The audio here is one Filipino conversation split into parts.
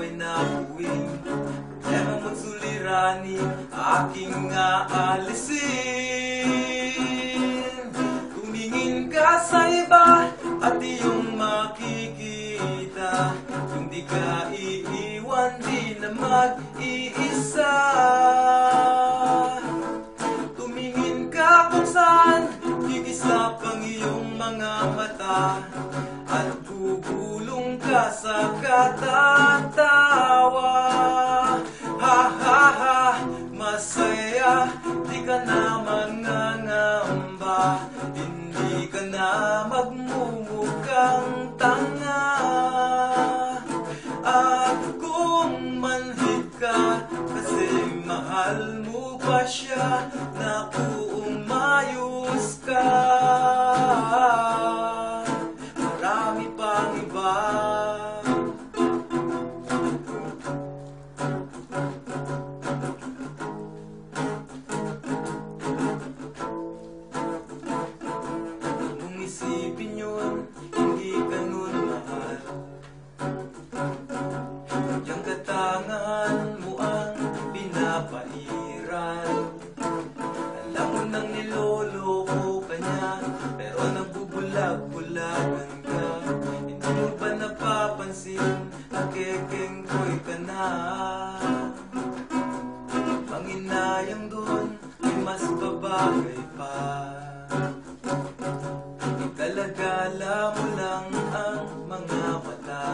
ay nabuwing problema mo't suliranin, aking aalisin. Tumingin ka sa iba at iyong makikita, kung di ka iiwan, di na mag-iisa. Tumingin ka kung saan kikislap ang iyong mga mata, at gugulong ka sa katatawa. Ha ha ha, masaya, di ka na mangangamba, hindi ka na magmumukhang tanga. At kung manhid ka kasi mahal mo pa siya, naku, umayos ka. Marami pang iba. Kung isipin yun, hindi ka nun mahal. Yung katangan mo ang pinapairal. Alam mo nang niloloko ka niya, pero nagbubulag-bulagan ka. Hindi mo ba napapansin, nakikengkoy ka na? Panginayang doon, may mas babagay pa. Ikalagala mo lang ang mga mata,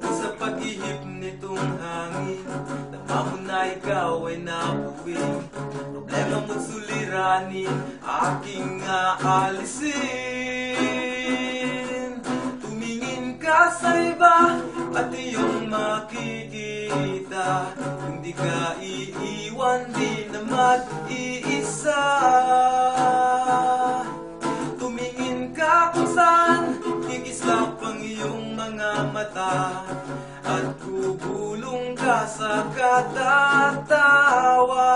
at sa pag-ihip nitong hangin, tama mo na ikaw ay nabuwing problema mo't suliranin, aking aalisin. Tumingin ka sa iba at iyong makikita, kung di ka iiwan, di na mag-iisa. Tumingin ka kung saan kikislap ang iyong mga mata, at gugulong ka sa katatawa.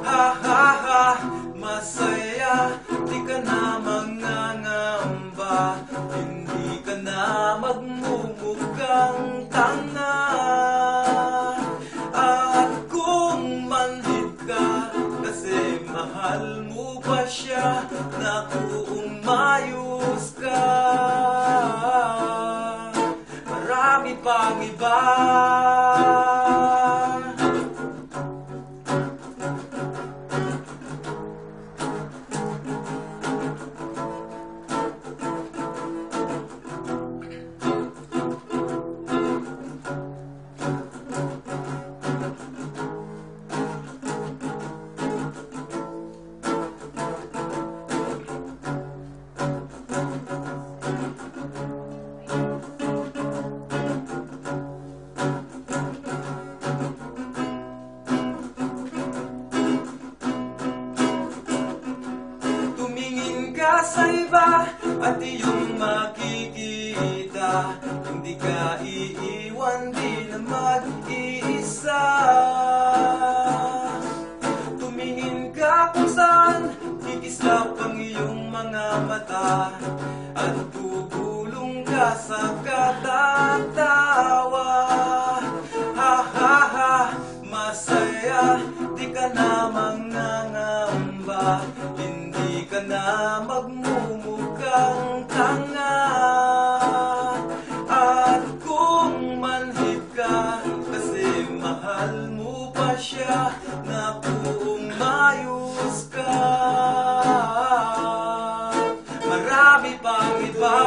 Ha ha ha, masaya, di ka na mangangamba, hindi ka na magmumukhang tanga. At kung manhid ka kasi mahal mo pa siya, naku, umayos ka. Marami pang iba. Sa iba at iyong makikita, hindi ka iiwan, di na mag-iisa. Tumingin ka kung saan kikislap ang iyong mga mata, at gugulong ka sa katatawa. Ha ha ha, masaya, di ka na mangangamba, hindi ka na magmumukhang tanga. At kung manhid ka kasi mahal mo pa siya, naku, umayos ka. Marami pang iba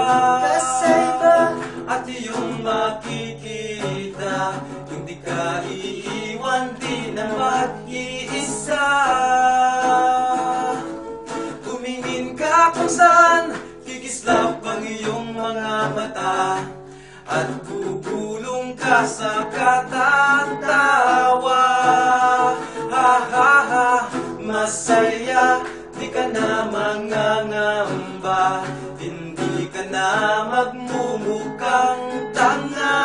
kasi iba at iyong makikita, hindi ka iiwan, di na mag-iisa. Kung saan kikislap ang iyong mga mata, at gugulong ka sa katatawa. Ha ha ha, masaya, di ka na mangangamba, hindi ka na magmumukhang tanga.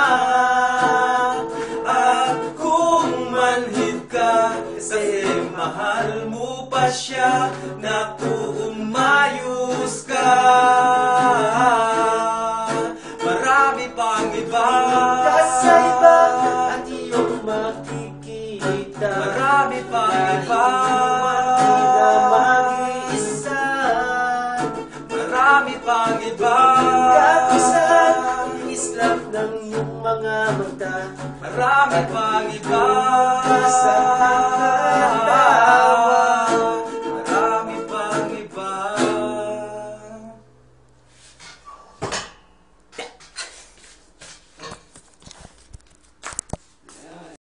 At kung manhid ka kasi mahal mo pa siya, naku, umayos ka. Marami pang iba. iba. Kapisan, islap ng iyong mga mata. Marami pang iba. Sa